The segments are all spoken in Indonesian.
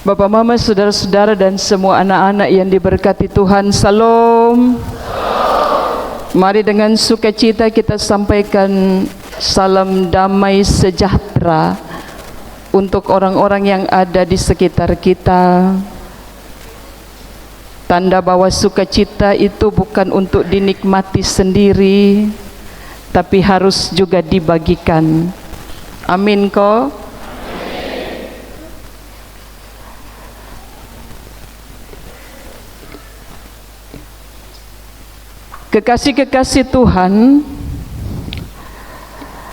Bapak, Mama, saudara-saudara dan semua anak-anak yang diberkati Tuhan, Salam. Mari dengan sukacita kita sampaikan salam damai sejahtera untuk orang-orang yang ada di sekitar kita. Tanda bahwa sukacita itu bukan untuk dinikmati sendiri, tapi harus juga dibagikan. Amin kok. Kekasih-kekasih Tuhan,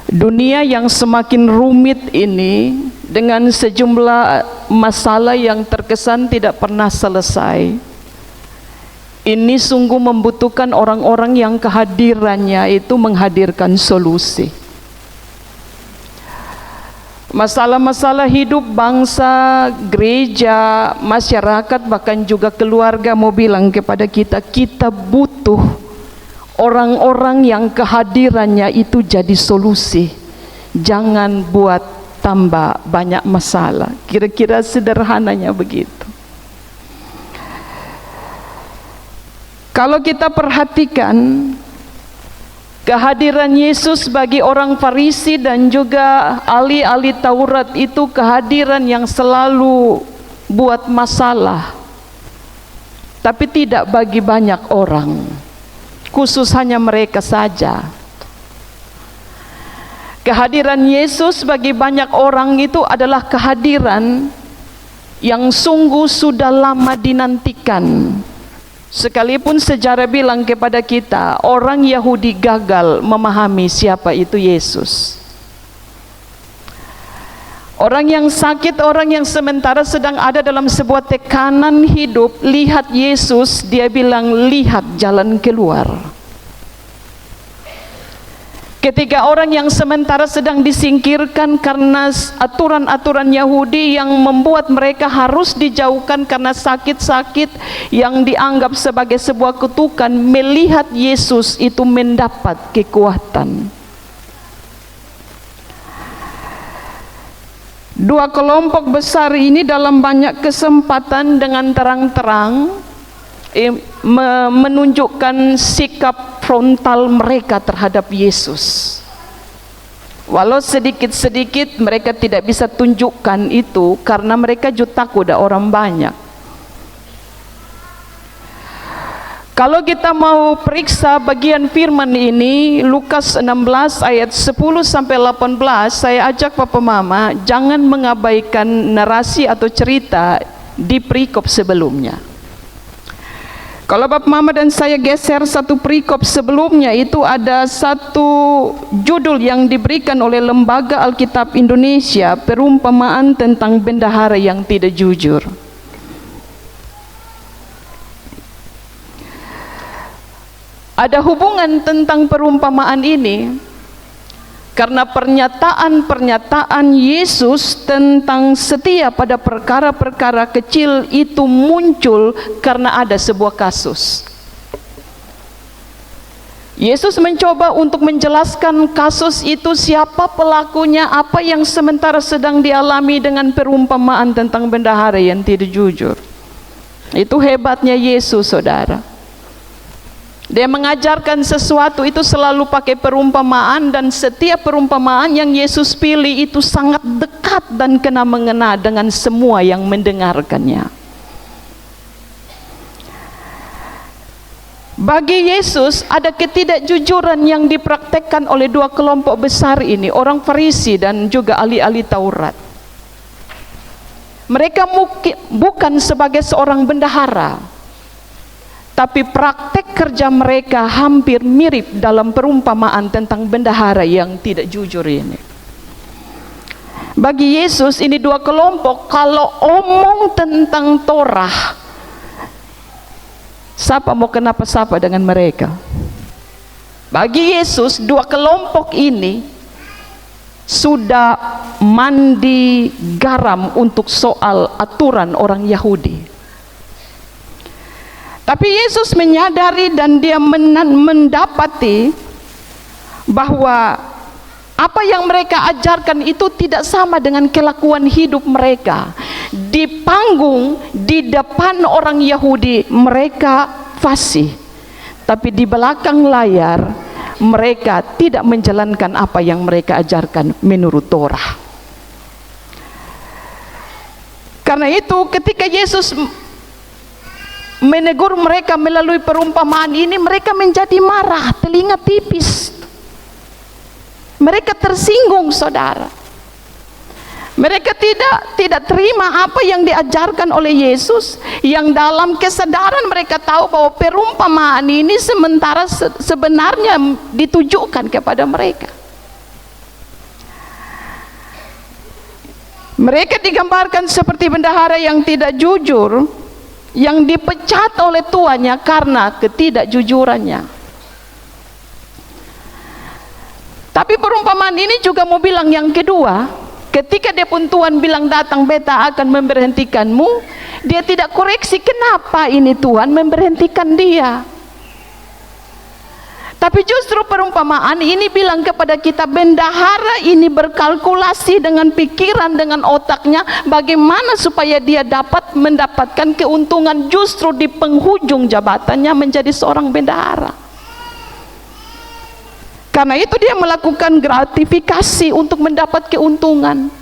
dunia yang semakin rumit ini dengan sejumlah masalah yang terkesan tidak pernah selesai, ini sungguh membutuhkan orang-orang yang kehadirannya itu menghadirkan solusi. Masalah-masalah hidup bangsa, gereja, masyarakat, bahkan juga keluarga mau bilang kepada kita, kita butuh orang-orang yang kehadirannya itu jadi solusi. Jangan buat tambah banyak masalah. Kira-kira sederhananya begitu. Kalau kita perhatikan kehadiran Yesus bagi orang Farisi dan juga ahli-ahli Taurat itu kehadiran yang selalu buat masalah, tapi tidak bagi banyak orang, khusus hanya mereka saja. Kehadiran Yesus bagi banyak orang itu adalah kehadiran yang sungguh sudah lama dinantikan. Sekalipun sejarah bilang kepada kita, orang Yahudi gagal memahami siapa itu Yesus. Orang yang sakit, orang yang sementara sedang ada dalam sebuah tekanan hidup, lihat Yesus, dia bilang, lihat jalan keluar. Ketika orang yang sementara sedang disingkirkan karena aturan-aturan Yahudi yang membuat mereka harus dijauhkan karena sakit-sakit yang dianggap sebagai sebuah kutukan, melihat Yesus itu mendapat kekuatan. Dua kelompok besar ini dalam banyak kesempatan dengan terang-terang menunjukkan sikap frontal mereka terhadap Yesus. Walau sedikit-sedikit mereka tidak bisa tunjukkan itu karena mereka juga takut ada orang banyak. Kalau kita mau periksa bagian firman ini, Lukas 16 ayat 10 sampai 18, saya ajak Papa Mama jangan mengabaikan narasi atau cerita di perikop sebelumnya. Kalau Bapak Mama dan saya geser satu perikop sebelumnya, itu ada satu judul yang diberikan oleh Lembaga Alkitab Indonesia, perumpamaan tentang bendahara yang tidak jujur. Ada hubungan tentang perumpamaan ini karena pernyataan-pernyataan Yesus tentang setia pada perkara-perkara kecil itu muncul karena ada sebuah kasus. Yesus mencoba untuk menjelaskan kasus itu, siapa pelakunya, apa yang sementara sedang dialami dengan perumpamaan tentang bendahara yang tidak jujur. Itu hebatnya Yesus, saudara. Dia mengajarkan sesuatu itu selalu pakai perumpamaan, dan setiap perumpamaan yang Yesus pilih itu sangat dekat dan kena-mengena dengan semua yang mendengarkannya. Bagi Yesus ada ketidakjujuran yang dipraktekkan oleh dua kelompok besar ini, orang Farisi dan juga ahli-ahli Taurat. Mereka bukan sebagai seorang bendahara, tapi praktek kerja mereka hampir mirip dalam perumpamaan tentang bendahara yang tidak jujur ini. Bagi Yesus ini dua kelompok, kalau omong tentang Torah, siapa mau kenapa sapa dengan mereka? Bagi Yesus dua kelompok ini sudah mandi garam untuk soal aturan orang Yahudi. Tapi Yesus menyadari dan dia mendapati bahwa Apa yang mereka ajarkan itu tidak sama dengan kelakuan hidup mereka. Di panggung, di depan orang Yahudi, mereka fasih. Tapi di belakang layar, mereka tidak menjalankan apa yang mereka ajarkan menurut Torah. Karena itu ketika Yesus menegur mereka melalui perumpamaan ini, mereka menjadi marah, telinga tipis. Mereka tersinggung, saudara. Mereka tidak terima apa yang diajarkan oleh Yesus, yang dalam kesadaran mereka tahu bahwa perumpamaan ini sebenarnya ditujukan kepada mereka. Mereka digambarkan seperti bendahara yang tidak jujur, yang dipecat oleh tuannya karena ketidakjujurannya. Tapi perumpamaan ini juga mau bilang yang kedua, ketika dia pun Tuhan bilang datang beta akan memberhentikanmu, dia tidak koreksi kenapa ini Tuhan memberhentikan dia. Tapi justru perumpamaan ini bilang kepada kita, bendahara ini berkalkulasi dengan pikiran, dengan otaknya, bagaimana supaya dia dapat mendapatkan keuntungan justru di penghujung jabatannya menjadi seorang bendahara. Karena itu dia melakukan gratifikasi untuk mendapat keuntungan.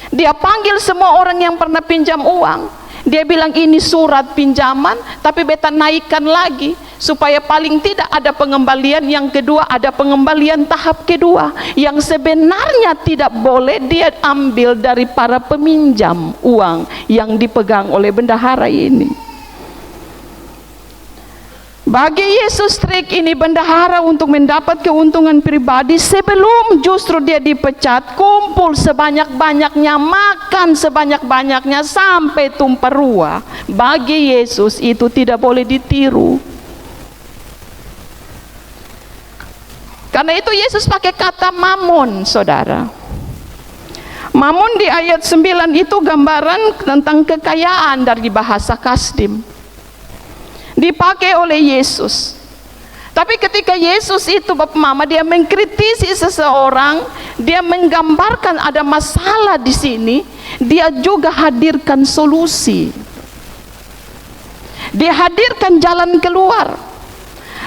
Dia panggil semua orang yang pernah pinjam uang. Dia bilang ini surat pinjaman, tapi beta naikkan lagi supaya paling tidak ada pengembalian yang kedua, ada pengembalian tahap kedua yang sebenarnya tidak boleh dia ambil dari para peminjam uang yang dipegang oleh bendahara ini. Bagi Yesus trik ini bendahara untuk mendapat keuntungan pribadi sebelum justru dia dipecat, kumpul sebanyak-banyaknya, makan sebanyak-banyaknya sampai tumpah ruah. Bagi Yesus itu tidak boleh ditiru. Karena itu Yesus pakai kata mamon, saudara. Mamon di ayat 9 itu gambaran tentang kekayaan dari bahasa Kasdim. Dipakai oleh Yesus. Tapi ketika Yesus itu Bapak Mama, dia mengkritisi seseorang, dia menggambarkan ada masalah di sini, dia juga hadirkan solusi. Dia hadirkan jalan keluar.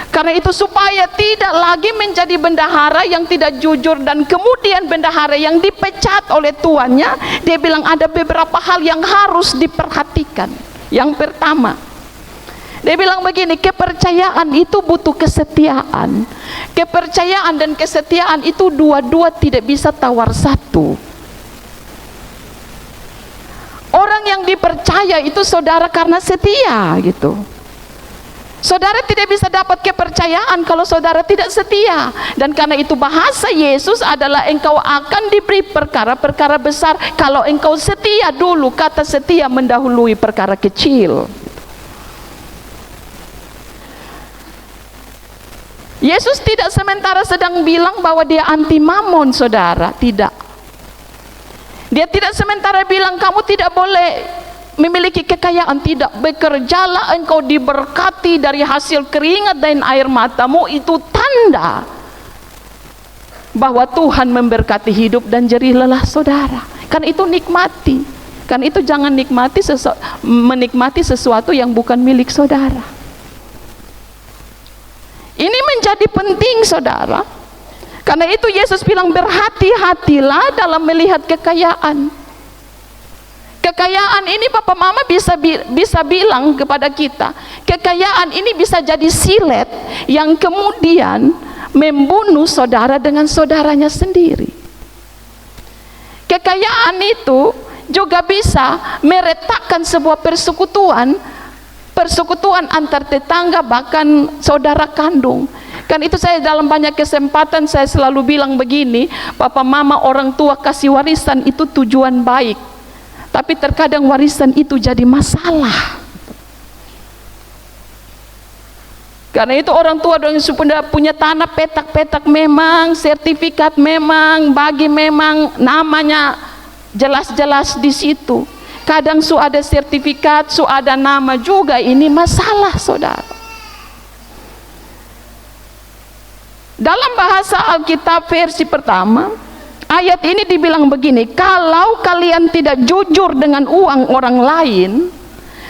Karena itu supaya tidak lagi menjadi bendahara yang tidak jujur dan kemudian bendahara yang dipecat oleh tuannya, dia bilang ada beberapa hal yang harus diperhatikan. Yang pertama, dia bilang begini, kepercayaan itu butuh kesetiaan. Kepercayaan dan kesetiaan itu dua-dua tidak bisa tawar satu. Orang yang dipercaya itu saudara karena setia gitu. Saudara tidak bisa dapat kepercayaan kalau saudara tidak setia. Dan karena itu bahasa Yesus adalah engkau akan diberi perkara-perkara besar kalau engkau setia dulu. Kata setia mendahului perkara kecil. Yesus tidak sementara sedang bilang bahwa dia anti mamon, saudara. Tidak. Dia tidak sementara bilang kamu tidak boleh memiliki kekayaan. Tidak. Bekerjalah engkau diberkati dari hasil keringat dan air matamu. Itu tanda bahwa Tuhan memberkati hidup dan jerih lelah saudara. Kan itu nikmati. Kan itu jangan menikmati sesuatu yang bukan milik saudara. Ini menjadi penting, saudara. Karena itu Yesus bilang berhati-hatilah dalam melihat kekayaan. Kekayaan ini Papa Mama bisa bilang kepada kita, kekayaan ini bisa jadi silet yang kemudian membunuh saudara dengan saudaranya sendiri. Kekayaan itu juga bisa meretakkan sebuah persekutuan antar tetangga, bahkan saudara kandung. Kan itu saya dalam banyak kesempatan saya selalu bilang begini, Papa Mama, orang tua kasih warisan itu tujuan baik, tapi terkadang warisan itu jadi masalah. Karena itu orang tua yang sudah punya tanah petak-petak memang, sertifikat memang, bagi memang namanya jelas-jelas di situ. Kadang su ada sertifikat, su ada nama juga, ini masalah, saudara. Dalam bahasa Alkitab versi pertama, ayat ini dibilang begini, kalau kalian tidak jujur dengan uang orang lain,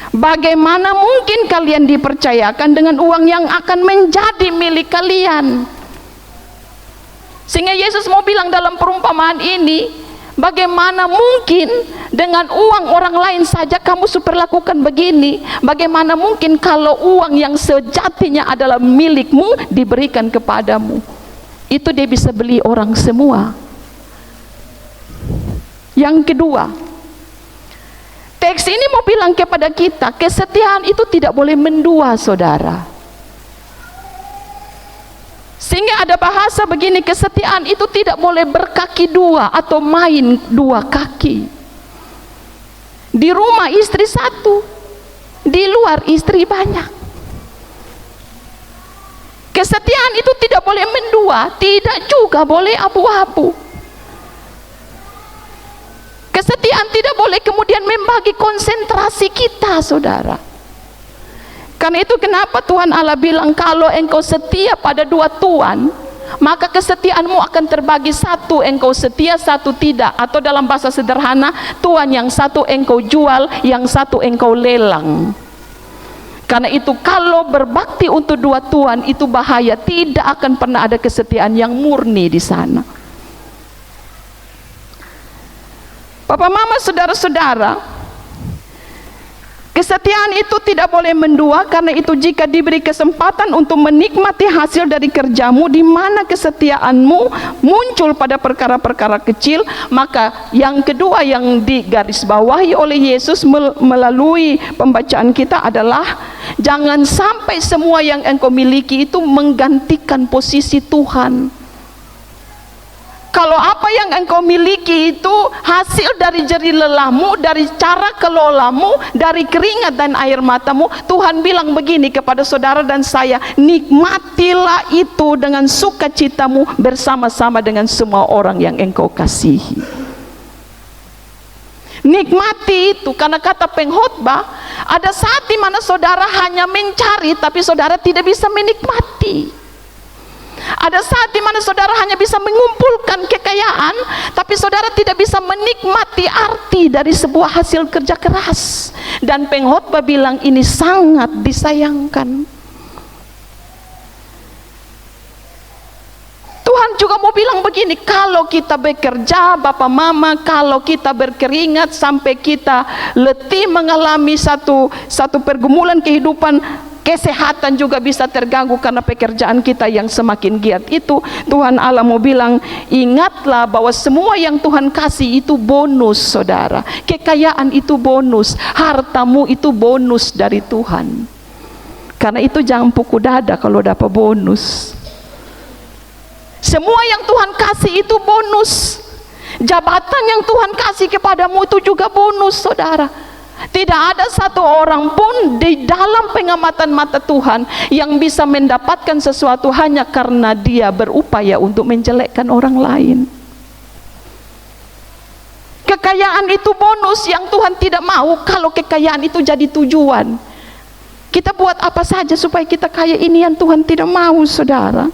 bagaimana mungkin kalian dipercayakan dengan uang yang akan menjadi milik kalian? Sehingga Yesus mau bilang dalam perumpamaan ini, bagaimana mungkin dengan uang orang lain saja kamu superlakukan begini? Bagaimana mungkin kalau uang yang sejatinya adalah milikmu diberikan kepadamu? Itu dia bisa beli orang semua. Yang kedua, teks ini mau bilang kepada kita, kesetiaan itu tidak boleh mendua, saudara. Sehingga ada bahasa begini, kesetiaan itu tidak boleh berkaki dua atau main dua kaki. Di rumah istri satu, di luar istri banyak. Kesetiaan itu tidak boleh mendua, tidak juga boleh abu-abu. Kesetiaan tidak boleh kemudian membagi konsentrasi kita, saudara. Karena itu kenapa Tuhan Allah bilang, kalau engkau setia pada dua tuan, maka kesetiaanmu akan terbagi, satu engkau setia, satu tidak. Atau dalam bahasa sederhana, tuan yang satu engkau jual, yang satu engkau lelang. Karena itu kalau berbakti untuk dua tuan itu bahaya, tidak akan pernah ada kesetiaan yang murni di sana. Bapak, mama, saudara-saudara, kesetiaan itu tidak boleh mendua. Karena itu jika diberi kesempatan untuk menikmati hasil dari kerjamu, di mana kesetiaanmu muncul pada perkara-perkara kecil, maka yang kedua yang digarisbawahi oleh Yesus melalui pembacaan kita adalah, jangan sampai semua yang engkau miliki itu menggantikan posisi Tuhan. Kalau apa yang engkau miliki itu hasil dari jerih lelahmu, dari cara kelolamu, dari keringat dan air matamu, Tuhan bilang begini kepada saudara dan saya, nikmatilah itu dengan sukacitamu bersama-sama dengan semua orang yang engkau kasihi. Nikmati itu, karena kata pengkhotbah, ada saat di mana saudara hanya mencari tapi saudara tidak bisa menikmati. Ada saat di mana saudara hanya bisa mengumpulkan kekayaan, tapi saudara tidak bisa menikmati arti dari sebuah hasil kerja keras. Dan pengkhotbah bilang ini sangat disayangkan. Tuhan juga mau bilang begini, kalau kita bekerja, Bapak Mama, kalau kita berkeringat sampai kita letih mengalami satu pergumulan kehidupan, kesehatan juga bisa terganggu karena pekerjaan kita yang semakin giat itu, Tuhan Allah mau bilang, ingatlah bahwa semua yang Tuhan kasih itu bonus, saudara. Kekayaan itu bonus, hartamu itu bonus dari Tuhan. Karena itu jangan pukul dada kalau dapat bonus. Semua yang Tuhan kasih itu bonus. Jabatan yang Tuhan kasih kepadamu itu juga bonus, saudara. Tidak ada satu orang pun di dalam pengamatan mata Tuhan yang bisa mendapatkan sesuatu hanya karena dia berupaya untuk menjelekkan orang lain. Kekayaan itu bonus yang Tuhan tidak mau kalau kekayaan itu jadi tujuan. Kita buat apa saja supaya kita kaya, ini yang Tuhan tidak mau, saudara.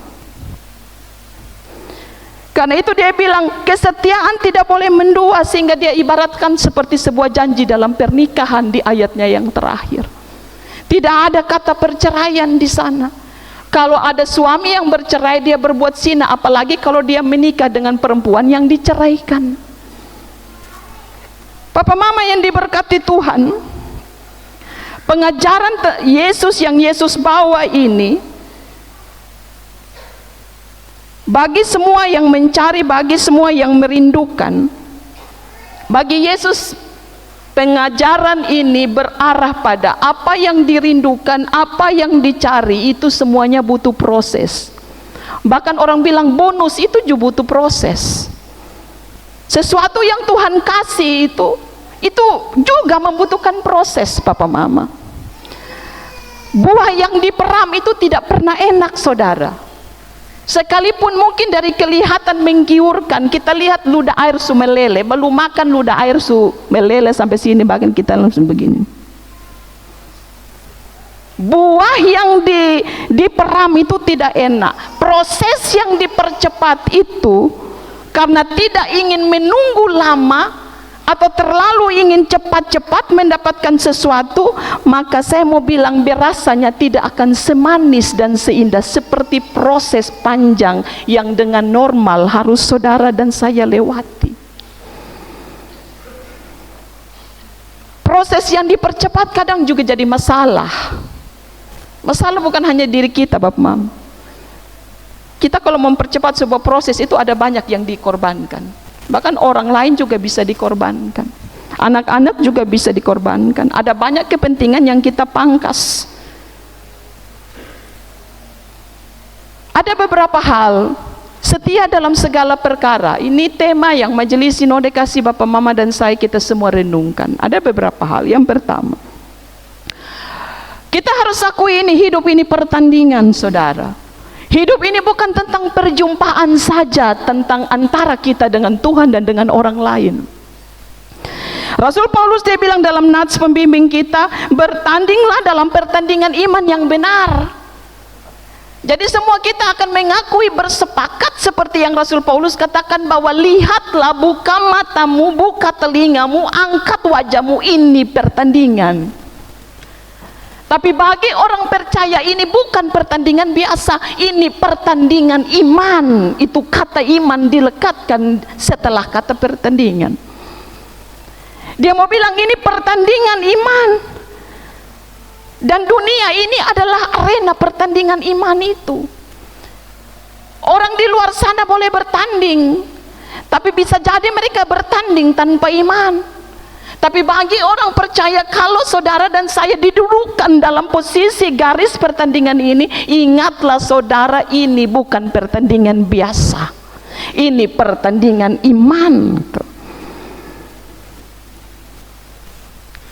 Karena itu dia bilang kesetiaan tidak boleh mendua, sehingga dia ibaratkan seperti sebuah janji dalam pernikahan di ayatnya yang terakhir. Tidak ada kata perceraian di sana. Kalau ada suami yang bercerai, dia berbuat zina, apalagi kalau dia menikah dengan perempuan yang diceraikan. Papa Mama yang diberkati Tuhan, pengajaran Yesus yang Yesus bawa ini bagi semua yang mencari, bagi semua yang merindukan. Bagi Yesus, pengajaran ini berarah pada apa yang dirindukan, apa yang dicari, itu semuanya butuh proses. Bahkan orang bilang bonus itu juga butuh proses. Sesuatu yang Tuhan kasih itu juga membutuhkan proses, Papa Mama. Buah yang diperam itu tidak pernah enak, saudara. Sekalipun mungkin dari kelihatan menggiurkan, kita lihat ludah air su meleleh, belum makan ludah air su meleleh sampai sini, bahkan kita langsung begini. Buah buah yang diperam itu tidak enak. Proses yang dipercepat itu karena tidak ingin menunggu lama atau terlalu ingin cepat-cepat mendapatkan sesuatu, maka saya mau bilang rasanya tidak akan semanis dan seindah seperti proses panjang yang dengan normal harus saudara dan saya lewati. Proses yang dipercepat kadang juga jadi masalah. Masalah bukan hanya diri kita, Bapak Mam. Kita kalau mempercepat sebuah proses itu ada banyak yang dikorbankan. Bahkan orang lain juga bisa dikorbankan. Anak-anak juga bisa dikorbankan. Ada banyak kepentingan yang kita pangkas. Ada beberapa hal, setia dalam segala perkara. Ini tema yang Majelis Sinode Kasih Bapak Mama dan saya kita semua renungkan. Ada beberapa hal. Yang pertama, kita harus akui hidup ini pertandingan, saudara. Hidup ini bukan tentang perjumpaan saja, tentang antara kita dengan Tuhan dan dengan orang lain. Rasul Paulus dia bilang dalam nats pembimbing kita, bertandinglah dalam pertandingan iman yang benar. Jadi semua kita akan mengakui, bersepakat seperti yang Rasul Paulus katakan, bahwa lihatlah, buka matamu, buka telingamu, angkat wajahmu, ini pertandingan. Tapi bagi orang percaya ini bukan pertandingan biasa, ini pertandingan iman. Itu kata iman dilekatkan setelah kata pertandingan. Dia mau bilang ini pertandingan iman. Dan dunia ini adalah arena pertandingan iman itu. Orang di luar sana boleh bertanding, tapi bisa jadi mereka bertanding tanpa iman. Tapi bagi orang percaya, kalau saudara dan saya didudukan dalam posisi garis pertandingan ini, ingatlah saudara, ini bukan pertandingan biasa, ini pertandingan iman.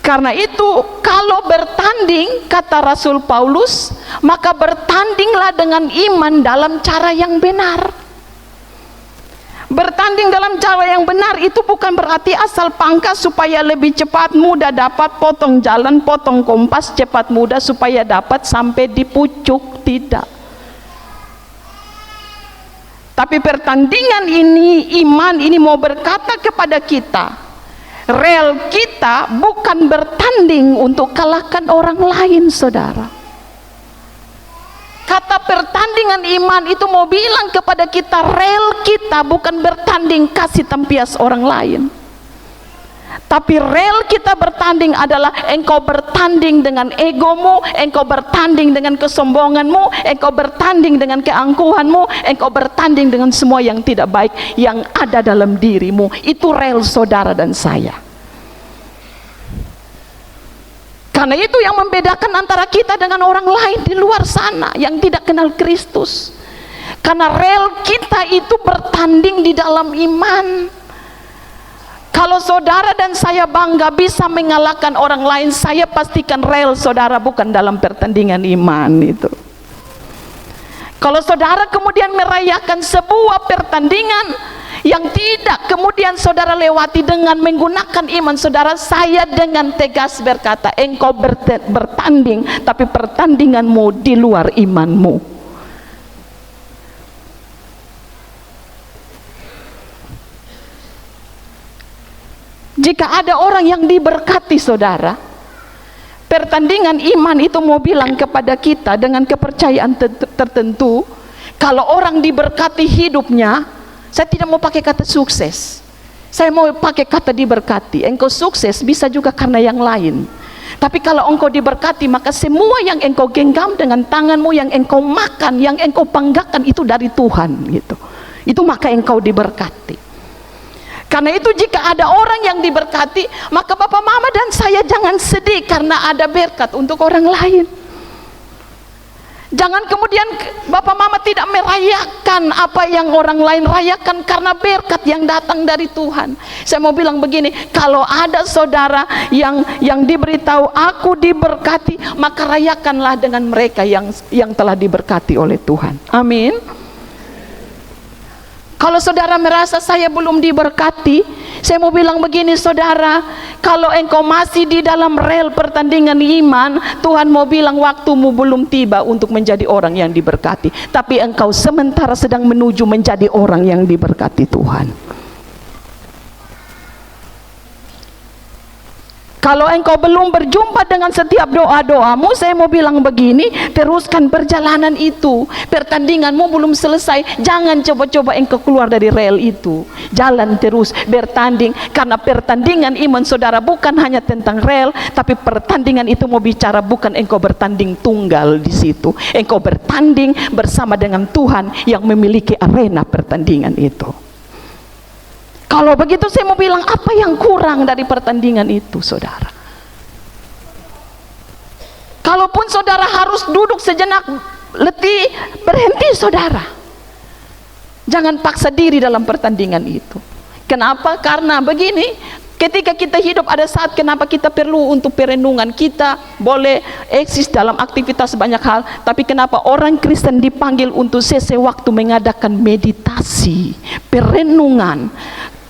Karena itu kalau bertanding, kata Rasul Paulus, maka bertandinglah dengan iman dalam cara yang benar. Bertanding dalam cara yang benar itu bukan berarti asal pangkas supaya lebih cepat, mudah dapat, potong jalan, potong kompas, cepat mudah supaya dapat sampai di pucuk, tidak. Tapi pertandingan ini, iman ini mau berkata kepada kita, rel kita bukan bertanding untuk kalahkan orang lain, saudara. Kata pertandingan iman itu mau bilang kepada kita, rel kita bukan bertanding kasih tempias orang lain. Tapi rel kita bertanding adalah engkau bertanding dengan egomu, engkau bertanding dengan kesombonganmu, engkau bertanding dengan keangkuhanmu, engkau bertanding dengan semua yang tidak baik yang ada dalam dirimu. Itu rel saudara dan saya. Karena itu yang membedakan antara kita dengan orang lain di luar sana yang tidak kenal Kristus. Karena rel kita itu bertanding di dalam iman. Kalau saudara dan saya bangga bisa mengalahkan orang lain, saya pastikan rel saudara bukan dalam pertandingan iman itu. Kalau saudara kemudian merayakan sebuah pertandingan yang tidak kemudian saudara lewati dengan menggunakan iman saudara, saya dengan tegas berkata, engkau bertanding, tapi pertandinganmu di luar imanmu. Jika ada orang yang diberkati saudara, pertandingan iman itu mau bilang kepada kita dengan kepercayaan tertentu, kalau orang diberkati hidupnya, saya tidak mau pakai kata sukses, saya mau pakai kata diberkati. Engkau sukses bisa juga karena yang lain, tapi kalau engkau diberkati, maka semua yang engkau genggam dengan tanganmu, yang engkau makan, yang engkau banggakan itu dari Tuhan gitu. Itu maka engkau diberkati. Karena itu jika ada orang yang diberkati, maka Bapak Mama dan saya jangan sedih karena ada berkat untuk orang lain. Jangan kemudian Bapak Mama tidak merayakan apa yang orang lain rayakan karena berkat yang datang dari Tuhan. Saya mau bilang begini, kalau ada saudara yang diberitahu aku diberkati, maka rayakanlah dengan mereka yang telah diberkati oleh Tuhan. Amin. Kalau saudara merasa saya belum diberkati, saya mau bilang begini saudara, kalau engkau masih di dalam rel pertandingan iman, Tuhan mau bilang waktumu belum tiba untuk menjadi orang yang diberkati. Tapi engkau sementara sedang menuju menjadi orang yang diberkati Tuhan. Kalau engkau belum berjumpa dengan setiap doa-doamu, saya mau bilang begini, teruskan perjalanan itu. Pertandinganmu belum selesai, jangan coba-coba engkau keluar dari rel itu. Jalan terus, bertanding. Karena pertandingan iman saudara bukan hanya tentang rel, tapi pertandingan itu mau bicara bukan engkau bertanding tunggal di situ. Engkau bertanding bersama dengan Tuhan yang memiliki arena pertandingan itu. Kalau begitu saya mau bilang, apa yang kurang dari pertandingan itu saudara? Kalaupun saudara harus duduk sejenak, letih, berhenti saudara. Jangan paksa diri dalam pertandingan itu. Kenapa? Karena begini, ketika kita hidup ada saat kenapa kita perlu untuk perenungan. Kita boleh eksis dalam aktivitas banyak hal, tapi kenapa orang Kristen dipanggil untuk waktu mengadakan meditasi, perenungan,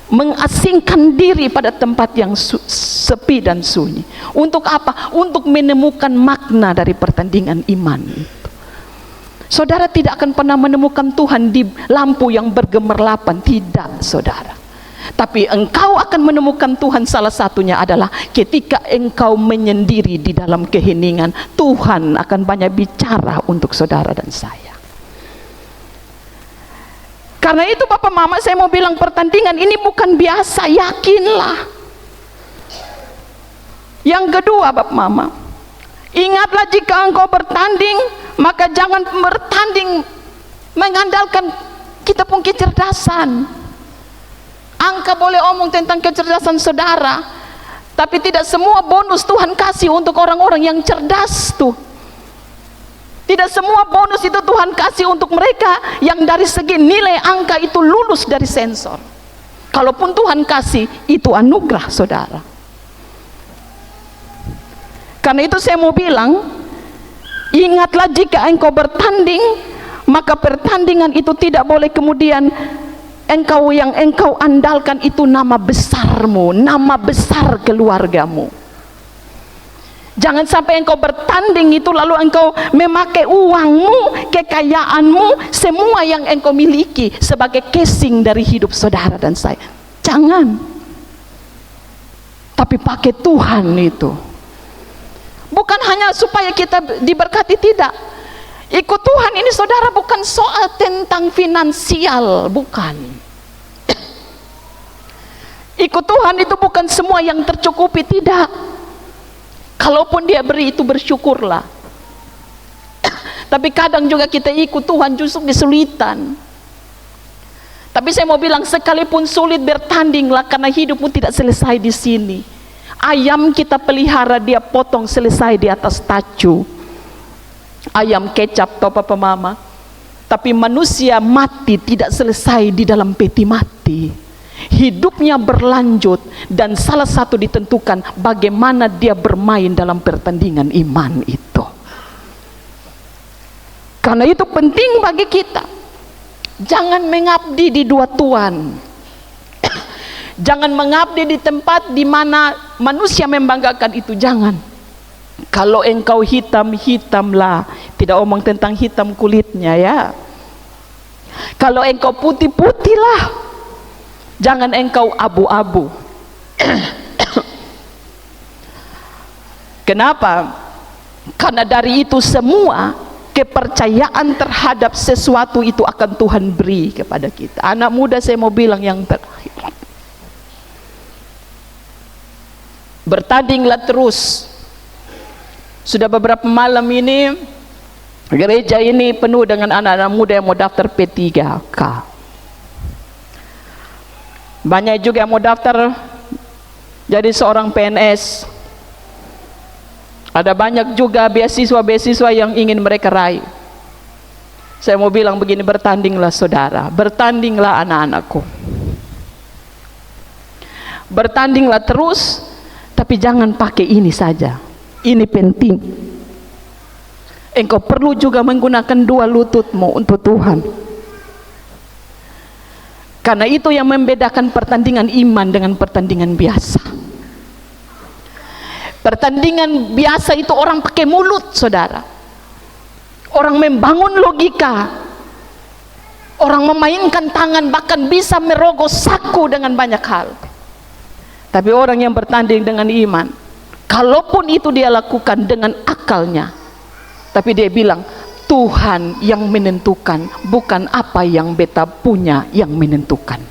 mengasingkan diri pada tempat yang sepi dan sunyi. Untuk apa? Untuk menemukan makna dari pertandingan iman itu. Saudara tidak akan pernah menemukan Tuhan di lampu yang bergemerlapan, tidak saudara. Tapi engkau akan menemukan Tuhan, salah satunya adalah ketika engkau menyendiri di dalam keheningan. Tuhan akan banyak bicara untuk saudara dan saya. Karena itu Bapak Mama, saya mau bilang pertandingan ini bukan biasa, yakinlah. Yang kedua Bapak Mama, ingatlah jika engkau bertanding, maka jangan bertanding mengandalkan kita pun kecerdasan. Angka boleh omong tentang kecerdasan saudara, tapi tidak semua bonus Tuhan kasih untuk orang-orang yang cerdas tuh. Tidak semua bonus itu Tuhan kasih untuk mereka yang dari segi nilai angka itu lulus dari sensor. Kalaupun Tuhan kasih, itu anugerah saudara. Karena itu saya mau bilang, ingatlah jika engkau bertanding, maka pertandingan itu tidak boleh kemudian yang engkau andalkan itu nama besarmu, nama besar keluargamu. Jangan sampai engkau bertanding itu lalu engkau memakai uangmu, kekayaanmu, semua yang engkau miliki sebagai casing dari hidup saudara dan saya. Jangan. Tapi pakai Tuhan itu. Bukan hanya supaya kita diberkati, tidak. Ikut Tuhan ini saudara bukan soal tentang finansial, bukan. Ikut Tuhan itu bukan semua yang tercukupi, tidak. Kalaupun dia beri itu bersyukurlah. Tapi kadang juga kita ikut Tuhan justru kesulitan. Tapi saya mau bilang, sekalipun sulit bertandinglah, karena hidupmu tidak selesai di sini. Ayam kita pelihara, dia potong selesai di atas tacu. Ayam kecap atau Papa Mama. Tapi manusia mati tidak selesai di dalam peti mati. Hidupnya berlanjut, dan salah satu ditentukan bagaimana dia bermain dalam pertandingan iman itu. Karena itu penting bagi kita, jangan mengabdi di dua tuan. Jangan mengabdi di tempat di mana manusia membanggakan itu, jangan. Kalau engkau hitam, hitamlah. Tidak omong tentang hitam kulitnya ya. Kalau engkau putih, putihlah. Jangan engkau abu-abu. Kenapa? Karena dari itu semua kepercayaan terhadap sesuatu itu akan Tuhan beri kepada kita. Anak muda, saya mau bilang yang terakhir, bertandinglah terus. Sudah beberapa malam ini gereja ini penuh dengan anak-anak muda yang mau daftar P3K. Banyak juga yang mau daftar jadi seorang PNS. Ada banyak juga beasiswa-beasiswa yang ingin mereka raih. Saya mau bilang begini, bertandinglah saudara, bertandinglah anak-anakku. Bertandinglah terus, tapi jangan pakai ini saja. Ini penting. Engkau perlu juga menggunakan dua lututmu untuk Tuhan. Karena itu yang membedakan pertandingan iman dengan pertandingan biasa. Pertandingan biasa itu orang pakai mulut, saudara. Orang membangun logika. Orang memainkan tangan, bahkan bisa merogoh saku dengan banyak hal. Tapi orang yang bertanding dengan iman, kalaupun itu dia lakukan dengan akalnya, tapi dia bilang, Tuhan yang menentukan, bukan apa yang beta punya yang menentukan.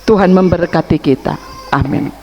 Tuhan memberkati kita. Amin.